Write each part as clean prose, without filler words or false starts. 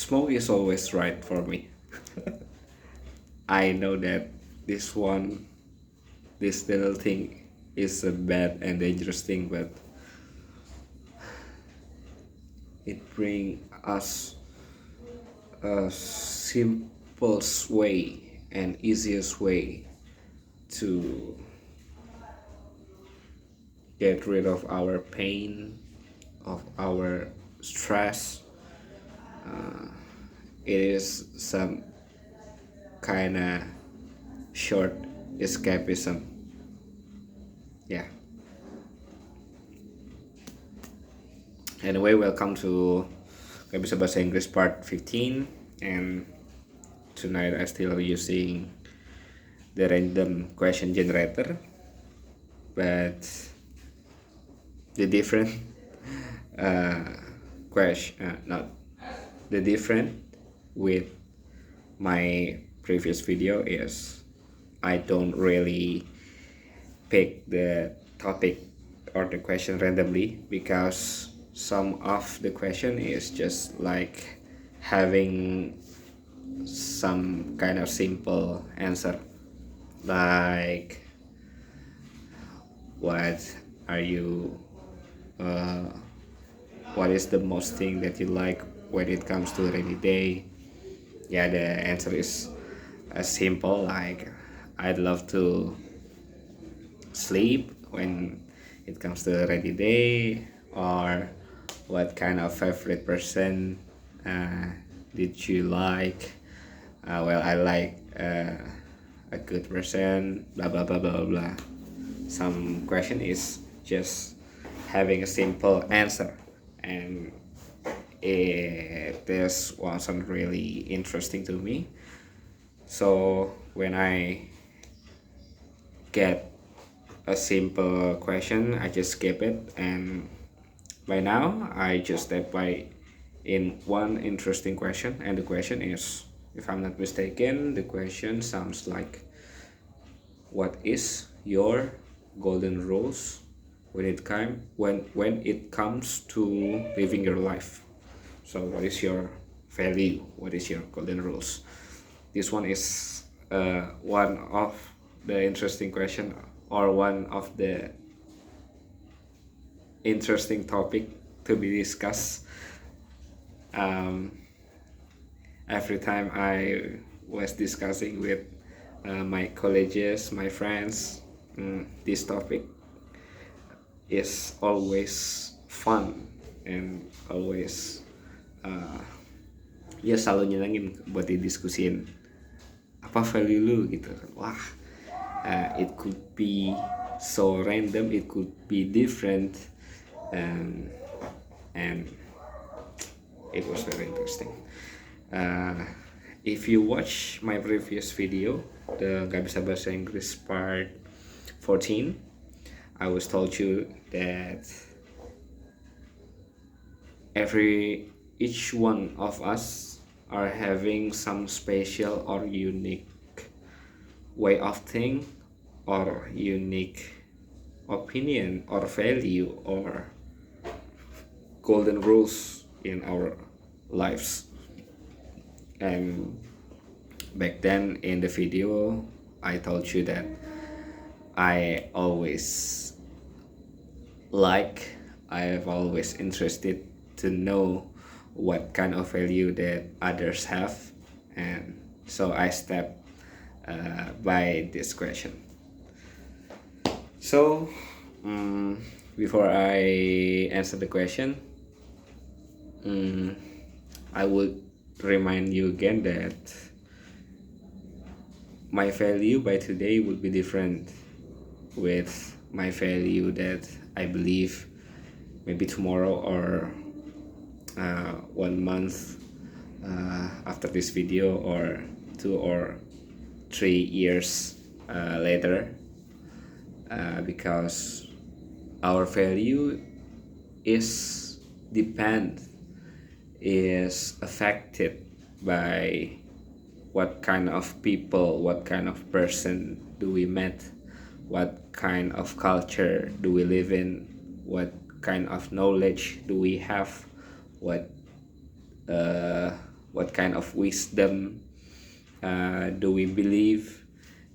smoke is always right for me. I know that this one, this little thing is a bad and dangerous thing, but it brings us a simplest way and easiest way to get rid of our pain, of our stress. It is some kind of short escapism. Yeah. Anyway, welcome to Gabisa Bahasa Inggris part 15, and tonight I still using the random question generator, but the different not the different with my previous video is I don't really pick the topic or the question randomly, because some of the question is just like having some kind of simple answer, like what are you what is the most thing that you like when it comes to a rainy day. Yeah, the answer is simple, like I'd love to sleep when it comes to a rainy day, or what kind of favorite person did you like. Well, I like a good person, blah blah blah blah blah. Some question is just having a simple answer, and this wasn't really interesting to me. So when I get a simple question, I just skip it, and by now I just step by in one interesting question, and the question is, if I'm not mistaken, the question sounds like, what is your golden rules when it comes to living your life? So what is your value? What is your golden rules? This one is one of the interesting question, or one of the interesting topic to be discussed. Every time I was discussing with my colleagues, my friends, this topic is always fun and always ya selalu nyenengin buat didiskusin. Apa value lu gitu. Wah, it could be so random, it could be different, and it was very interesting. If you watch my previous video, the Gabisa Bahasa Inggris part 14, I was told you that each one of us are having some special or unique way of think, or unique opinion or value or golden rules in our lives. And back then in the video I told you that I have always interested to know what kind of value that others have, and so I stepped by this question. So before I answer the question, I would remind you again that my value by today will be different with my value that I believe maybe tomorrow, or 1 month after this video, or 2 or 3 years later, because our value is affected by what kind of people, what kind of person do we meet, what kind of culture do we live in, what kind of knowledge do we have, what what kind of wisdom do we believe,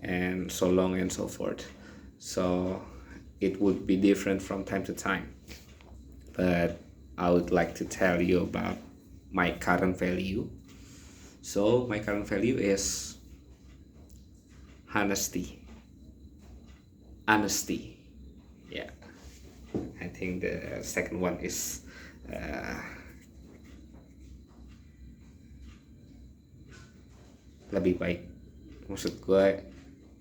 and so long and so forth. So it would be different from time to time, but I would like to tell you about my current value. So my current value is honesty. Honesty, yeah. I think the second one is lebih baik. Maksud gue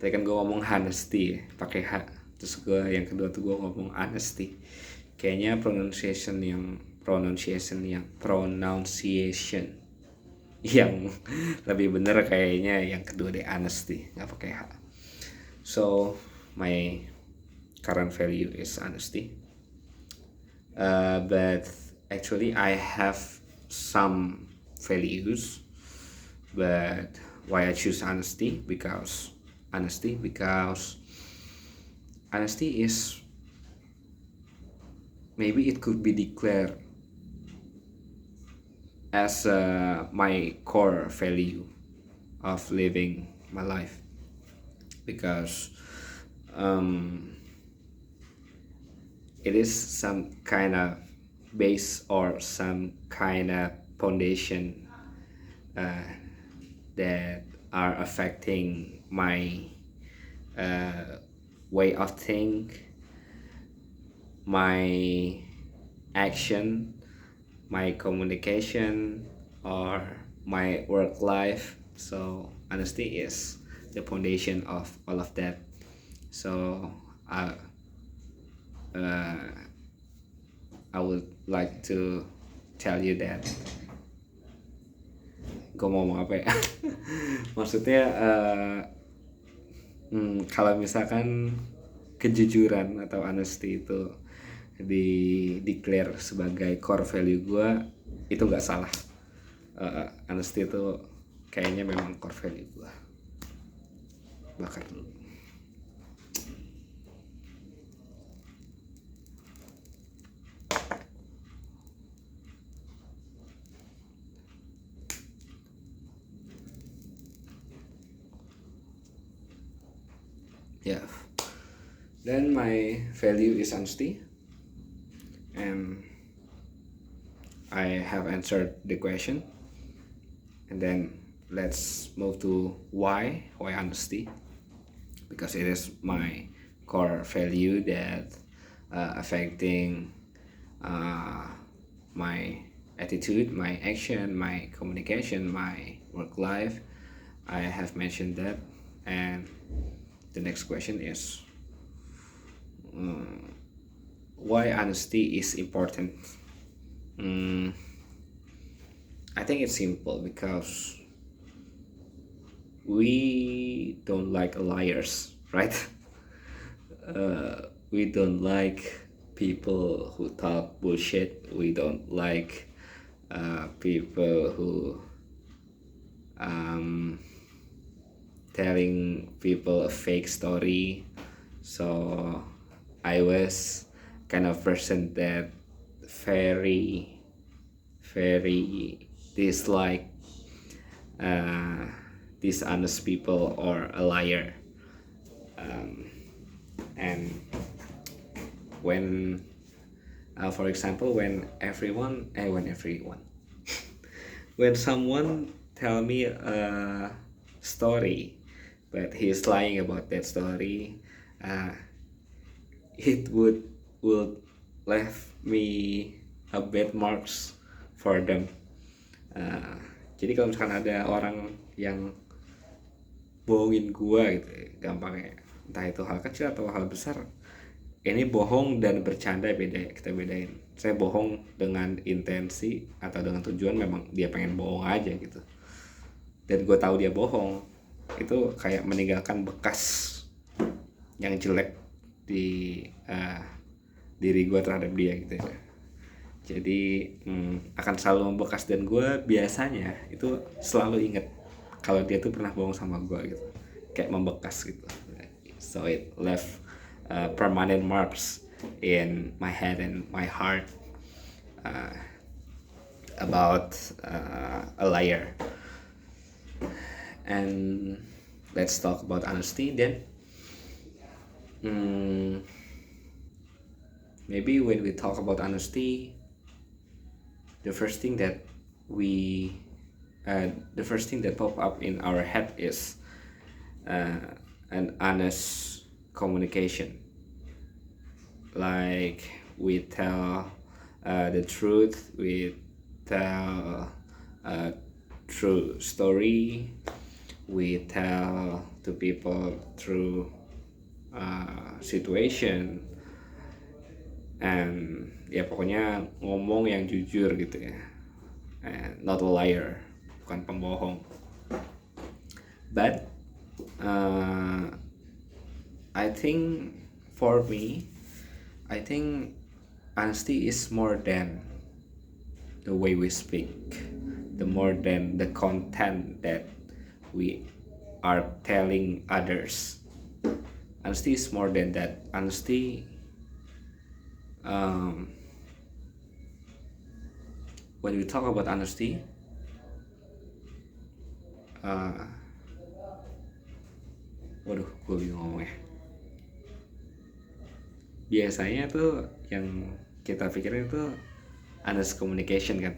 tadi kan gue ngomong honesty ya, pakai H, terus gue yang kedua tuh gue ngomong honesty. Kayaknya pronunciation yang lebih bener kayaknya yang kedua deh, honesty, nggak pakai H. So my current value is honesty, but actually I have some values, but why I choose honesty because honesty is, maybe it could be declared as my core value of living my life, because it is some kind of base or some kind of foundation that are affecting my way of think, my action, my communication, or my work life. So honesty is the foundation of all of that. So I would like to tell you that. Gue mau ngomong apa ya? Maksudnya kalau misalkan kejujuran atau honesty itu di declare sebagai core value gue, itu nggak salah. Honesty itu kayaknya memang core value gue. Bakar dulu. Yeah. Then my value is honesty, and I have answered the question. And then let's move to why honesty, because it is my core value that affecting my attitude, my action, my communication, my work life. I have mentioned that. And the next question is why honesty is important. I think it's simple, because we don't like liars, right? We don't like people who talk bullshit. We don't like people who telling people a fake story. So I was kind of person that very dislike dishonest people or a liar. And when for example, when someone tell me a story but he's lying about that story, it would left me a bad marks for them. Jadi kalau misalkan ada orang yang bohongin gua gitu ya, gampangnya, entah itu hal kecil atau hal besar, ini bohong dan bercanda beda, kita bedain. Saya bohong dengan intensi atau dengan tujuan memang dia pengen bohong aja gitu, dan gue tahu dia bohong, itu kayak meninggalkan bekas yang jelek di diri gue terhadap dia gitu ya. Jadi akan selalu membekas, dan gue biasanya itu selalu inget kalau dia tuh pernah bohong sama gue gitu, kayak membekas gitu. So it left permanent marks in my head and my heart. about a liar. And let's talk about honesty then. Mm, Maybe when we talk about honesty, the first thing that we the first thing that pop up in our head is uh, an honest communication. Like we tell the truth, we tell a true story, we tell to people through situation, and ya pokoknya ngomong yang jujur gitu ya, and not a liar, bukan pembohong. But I think for me, I think honesty is more than the way we speak, the more than the content that we are telling others. Honesty is more than that. Honesty, when we talk about honesty, waduh, gue bingung ngomongnya. Biasanya tuh yang kita pikirin itu honest communication kan,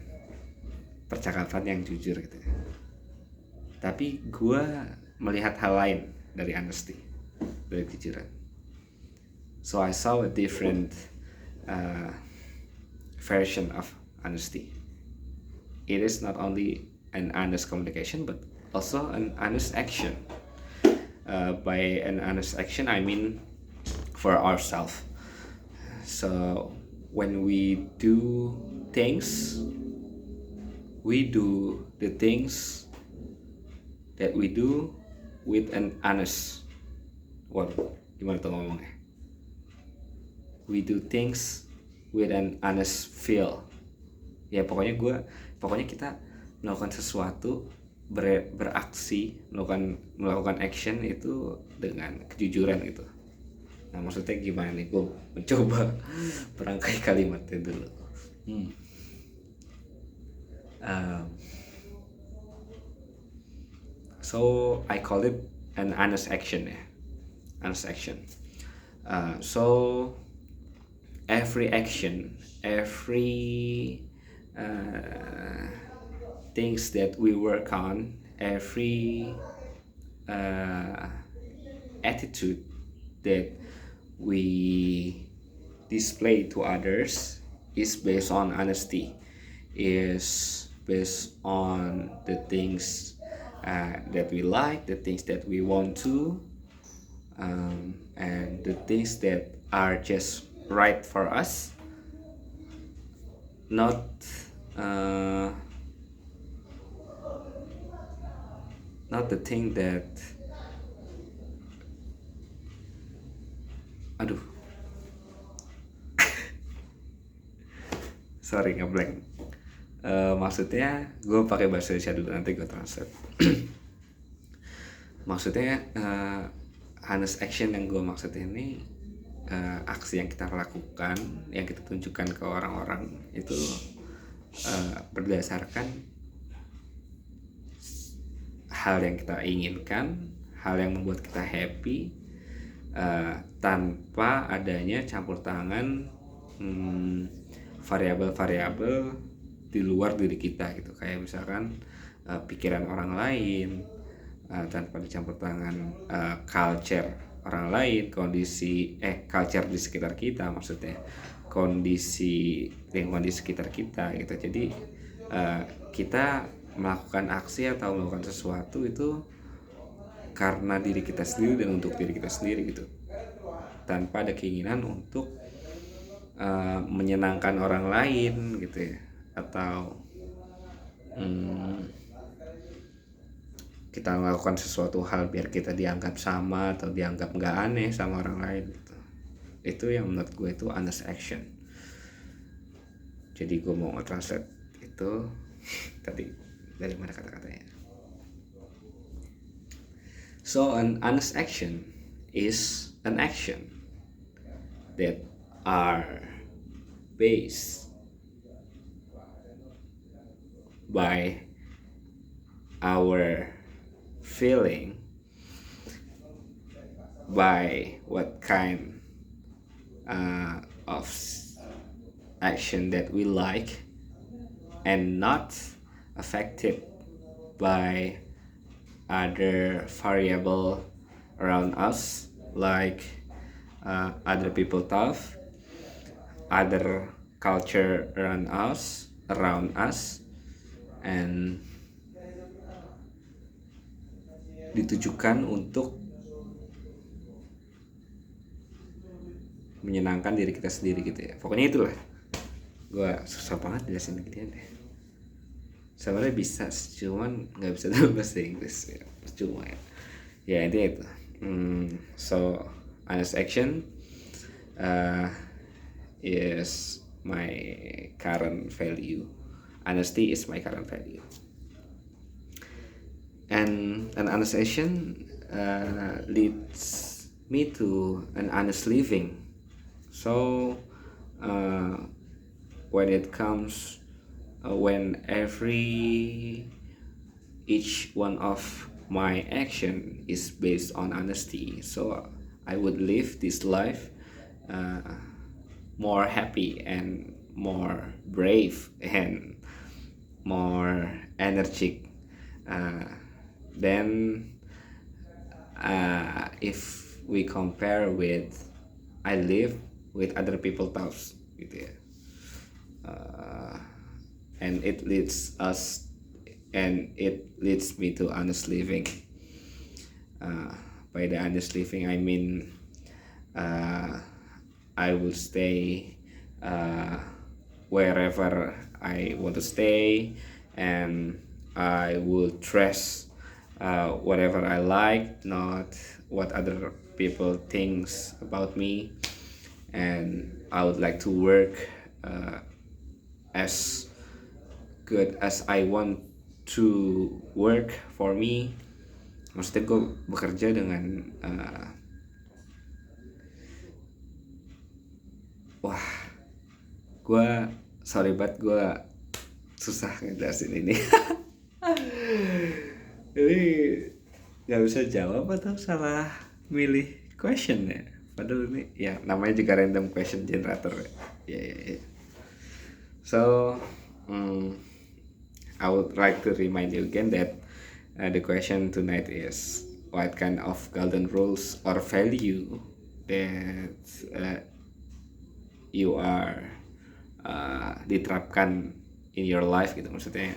percakapan yang jujur gitu. Tapi gue melihat hal lain dari honesty, dari kejujuran. So I saw a different version of honesty. It is not only an honest communication, but also an honest action. By an honest action, I mean for ourselves. So when we do things, we do the things that we do with an honest. Waduh, gimana tuh ngomongnya? We do things with an honest feel. Ya pokoknya kita melakukan sesuatu, beraksi, melakukan action itu dengan kejujuran gitu. Nah maksudnya gimana nih? Gue mencoba merangkai kalimatnya dulu. So I call it an honest action ya, honest action. So every action, every things that we work on, every attitude that we display to others is based on honesty, is based on the things that we like, the things that we want to, and the things that are just right for us, not the thing that aduh sorry ngeblank. Maksudnya gue pakai bahasa Indonesia dulu, nanti gue translate. Maksudnya honest action yang gue maksud ini aksi yang kita lakukan, yang kita tunjukkan ke orang-orang itu berdasarkan hal yang kita inginkan, hal yang membuat kita happy, tanpa adanya campur tangan variabel-variabel di luar diri kita gitu, kayak misalkan pikiran orang lain, tanpa dicampur tangan culture orang lain, culture di sekitar kita, maksudnya kondisi lingkungan di sekitar kita gitu. Jadi kita melakukan aksi atau melakukan sesuatu itu karena diri kita sendiri dan untuk diri kita sendiri gitu, tanpa ada keinginan untuk menyenangkan orang lain gitu ya, atau kita melakukan sesuatu hal biar kita dianggap sama atau dianggap nggak aneh sama orang lain gitu. Itu yang menurut gue itu honest action. Jadi gue mau nge-translate itu tadi dari mana kata-katanya. So an honest action is an action that are based by our feeling, by what kind of action that we like, and not affected by other variable around us, like other people thought, other culture around us, and ditujukan untuk menyenangkan diri kita sendiri gitu ya. Pokoknya itulah, gue susah banget jelasin gini deh. Sebenarnya bisa, cuman nggak bisa dalam bahasa Inggris ya, cuma ya intinya itu. So honest action is my current value. Honesty is my current value, and an honest action leads me to an honest living. So when it comes when each one of my action is based on honesty, so I would live this life more happy and more brave and more energetic than if we compare with I live with other people thoughts gitu ya. And it leads me to honest living. By the honest living I mean I will stay wherever I want to stay, and I will dress whatever I like, not what other people thinks about me, and I would like to work as good as I want to work for me. Maksudnya gue bekerja dengan gue sorry banget, gue susah ngejelasin ini. Ini nggak bisa jawab atau salah milih question ya, padahal ini ya namanya juga random question generator ya. So I would like to remind you again that the question tonight is, what kind of golden rules or value that you are diterapkan in your life gitu. Maksudnya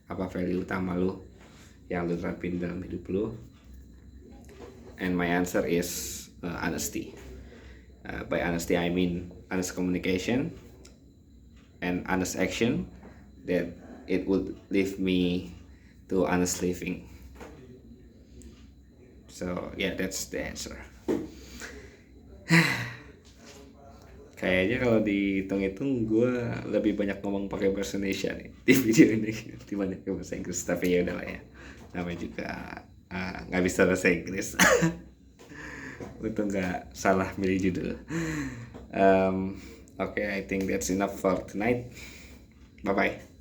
apa value utama lu yang lu terapin dalam hidup lu? And my answer is honesty. By honesty I mean honest communication and honest action that it would lead me to honest living. So yeah, that's the answer. Kayaknya kalau dihitung-hitung gue lebih banyak ngomong pakai bahasa Indonesia nih di video ini dibanding bahasa Inggris. Tapi ya udahlah ya, namanya juga nggak bisa bahasa Inggris. Untuk nggak salah milih judul. Okay, I think that's enough for tonight. Bye bye.